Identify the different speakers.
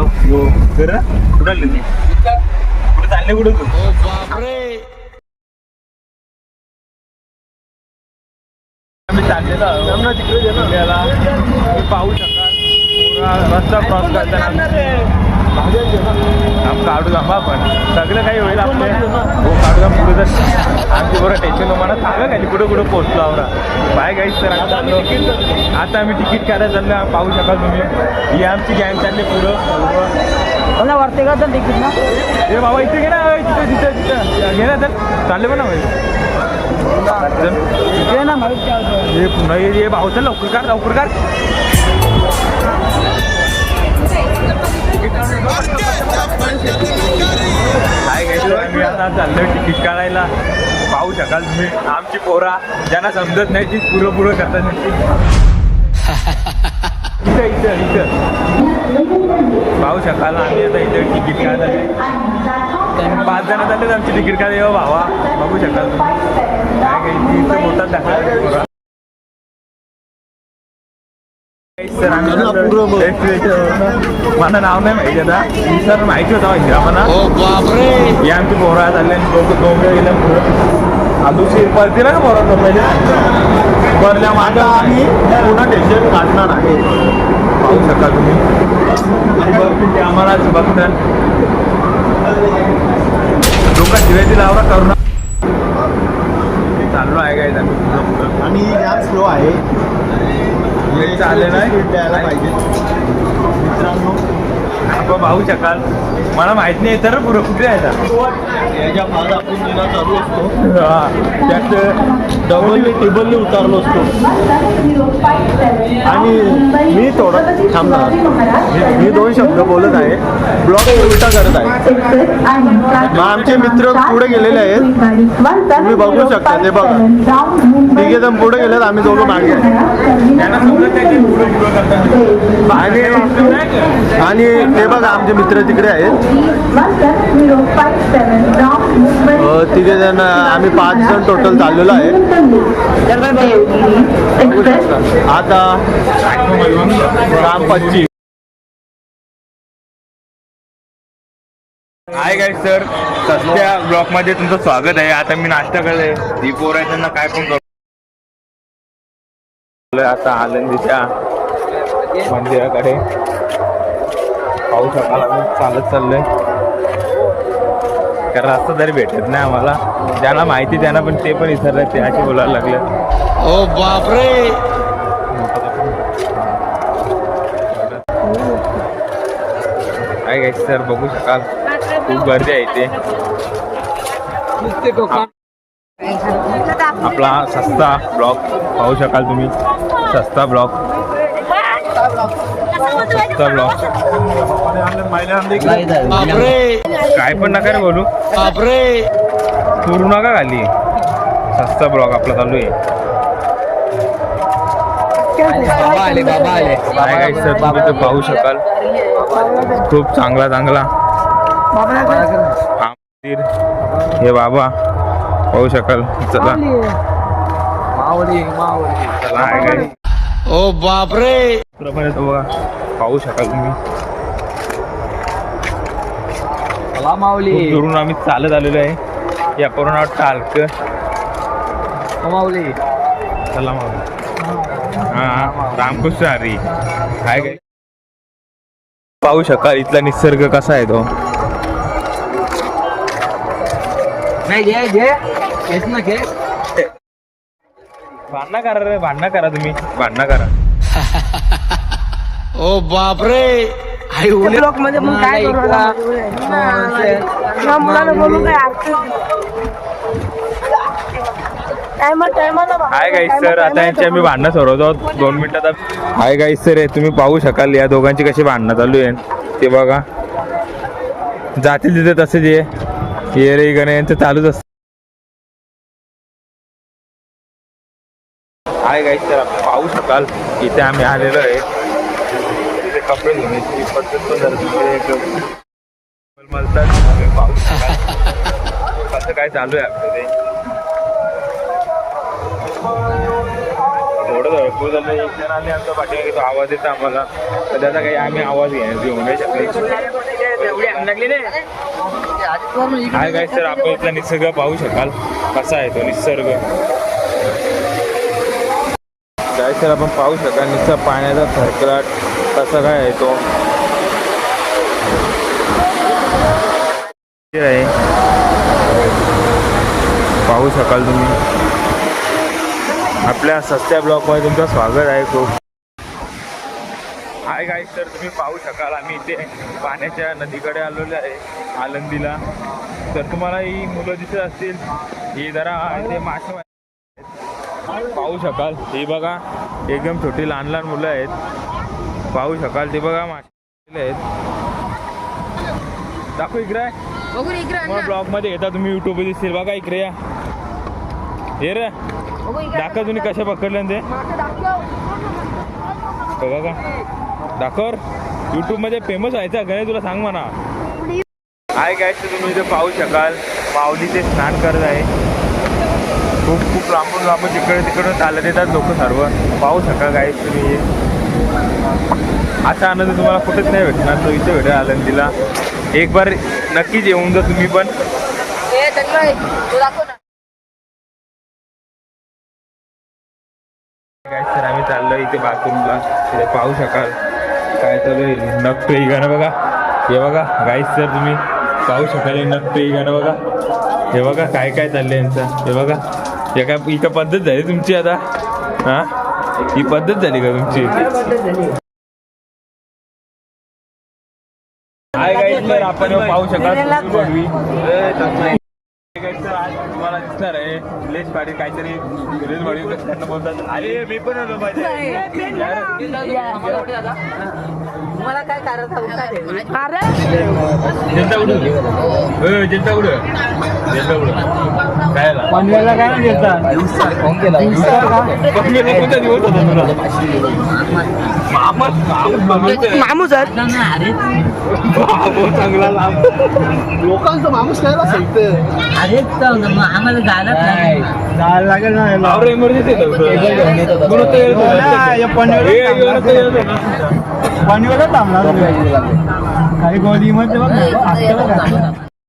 Speaker 1: कुठं आले ते कुठे चालले कुठं तू आम्ही चाललेलो तिकडे पाहू शकाल रस्ता क्रॉस करताना काढू थांबा पण सगळं काही होईल आपले हो काढू थांब पुढे तर आमची बरोबर टेन्शन मला सांगा काही कुठं कुठं पोहोचलो आवरा बाय गाईच तर आता चाललो आता आम्ही तिकीट काढायला चाललो पाहू शकाल तुम्ही ही आमची गॅंग चालली पुढं
Speaker 2: मला वाटते का तर तिकीट ना
Speaker 1: हे बाबा इथे घे ना तिथं तिथं तिथं घे ना तर चालले पण ना हे पुन्हा ये भाऊ चल लवकर काढ लवकर काढ आम्ही आता चाललोय तिकीट काढायला पाहू शकाल तुम्ही आमची पोरा ज्यांना समजत नाही ती पुरं करतात इथं इथं इथं पाहू शकाल आम्ही आता इथं तिकीट काढायला 5 जण झालेत आमची तिकीट काढायला भावा बघू शकाल तुम्ही काय काही इथं बोटात दाखवा सर मला नाव नाही माहिती आता सर माहिती होता माहिती आम्हाला हे आमची पोरा चालले दोघं गेल्या आदूशी परतीला का पोरा पहिले परल्या माझ्या आम्ही पुन्हा टेन्शन काढणार आहे पाहू शकाल तुम्ही आम्हाला बघतात लोक शिवायची लावला करू चाललो आहे काय
Speaker 3: आणि या स्लो आहे
Speaker 1: चालले नाही
Speaker 3: द्यायला पाहिजे मित्रांनो
Speaker 1: आपण पाहू शकाल मला माहित नाही तर पुढं कुठे आहे
Speaker 3: याच्या मागे आपण जेव्हा चालू असतो
Speaker 1: त्यात
Speaker 3: डबल टेबलने उतारलो असतो आणि मी थोडं थांबणार मी 2 शब्द बोलत आहे ब्लॉग उलटा करत आहे मग आमचे मित्र पुढे गेलेले आहेत तुम्ही बघू शकता ते बघा तिघे जण पुढे गेलेत आम्ही दोघं मागे आहे
Speaker 1: त्यांना समजत नाही ते पुढं करतात
Speaker 3: आणि ते बघा आमचे मित्र तिकडे आहेत तिघे जण आम्ही 5 जण टोटल चाललेलो आहे आता काम 25
Speaker 1: हाय गाईज सर सध्या ब्लॉक मध्ये तुमचं स्वागत आहे आता मी नाश्ता करतोय ही पोरं आहे त्यांना काय पण करू आता आनंदीच्या मंदिराकडे पाहू शकाल आम्ही चालत चाललोय कारण रस्ता तरी भेटत नाही आम्हाला ज्यांना माहिती त्यांना पण ते पण विसरले ते असे बोलायला लागले
Speaker 3: ओ बापरे
Speaker 1: काय गाईज सर बघू शकाल खूप गर्दी आहे इथे आपला सस्ता ब्लॉक पाहू शकाल तुम्ही सस्ता ब्लॉक काय पण नका रे बोलू करू नका खाली सस्ता ब्लॉक आपला चालू आहे काय सर तुम्ही ते पाहू शकाल खूप चांगला मंदिर हे बाबा पाहू शकाल चला
Speaker 3: ओ बापरे
Speaker 1: बघा पाहू शकाल तुम्ही खूप दुरून आम्ही चालत आलेलो आहे या पूर्ण टाल्क चला माऊली हा रामकृष्ण हरी काय काय पाहू शकाल इथला निसर्ग कसा आहे तो भांडणं करा तुम्ही भांडणं करा
Speaker 3: ओ बापरे
Speaker 2: ब्लॉक मध्ये मग काय करू मुलाला बोलू काय
Speaker 1: हाय गाईस सर आता यांची आम्ही भांडणं सोडवतो 2 मिनिटात हाय गाईस सर तुम्ही पाहू शकाल या दोघांची कशी भांडणं चालू आहे ते बघा जातील तिथे तसेच ये रे गणे यांचं चालूच असतं हाय गाईस सर आपण पाहू शकाल इथे आम्ही आलेलो आहे तिथे कपडे धुण्याची पद्धत पण पाहू शकाल कसं काय चालू आहे आपलं ते थोडं भरपूर झालं एक जण आले आमच्या पाठीमागे तो आवाज येतो आम्हाला तर त्याचा काही आम्ही आवाज घेऊ नाही शकले काय काय सर आपण इथला निसर्ग पाहू शकाल कसा आहे तो निसर्ग काय सर आपण पाहू शकाल निसर्ग पाण्याचा थरकलाट कसा काय आहे तो आहे पाहू शकाल तुम्ही आपल्या सस्त्या ब्लॉगमध्ये तुमचं स्वागत आहे खूप हाय गाईस तर तुम्ही पाहू शकाल आम्ही इथे पाण्याच्या नदीकडे आलेलो आहे आळंदीला तर तुम्हाला ही मुलं दिसत असतील ही जरा इथे मासे पाहू शकाल ही बघा एकदम छोटी लहान लहान मुलं आहेत पाहू शकाल ते बघा मासे आहेत दाखव इकडे ब्लॉग मध्ये येता तुम्ही युट्यूब दिसतील बघा इकडे या हे रे दाखव तुम्ही कशा पकडले ते बघा का दाखव युट्यूब मध्ये फेमस व्हायचं का नाही तुला सांग म्हणा हाय काय तुम्ही इथे पाहू शकाल माऊली ते स्नान करत आहे खूप खूप लांबून तिकडे तिकडून चालत येतात लोक सर्व पाहू शकाल काय तुम्ही असा आनंद तुम्हाला कुठेच नाही भेटणार तो इथे भेटेल आळंदीला एक बार नक्कीच येऊन जा तुम्ही पण काय सर आम्ही चाललो इथे बाथरूमला तिथे पाहू शकाल काय चालू नकटे गाणं बघा हे बघा गाईस सर तुम्ही पाहू शकाल नकटे गाणं बघा हे बघा काय काय चाललंय यांचं हे बघा हे काय ही का पद्धत झाली तुमची आता हा ही पद्धत झाली का तुमची हाय गाईस तर आपण पाहू शकाल आज तुम्हाला दिसणार आहे विलेज पाडी काहीतरी विलेज पाडी त्यांना बोलतात अरे मी पण आलो पाहिजे
Speaker 2: मला काय कारण
Speaker 1: जनता उडून जनता उडून काय
Speaker 2: पनवेलला काय नाही घेतात
Speaker 1: कोणता दिवस होता तुला
Speaker 2: मामू सर
Speaker 1: चांगला लांब
Speaker 3: लोकांचं माणूस काय सांगत
Speaker 2: अरे आम्हाला जायला
Speaker 3: जायला लागेल ना पनवेलला थांबणार काही गोदीमध्ये बघ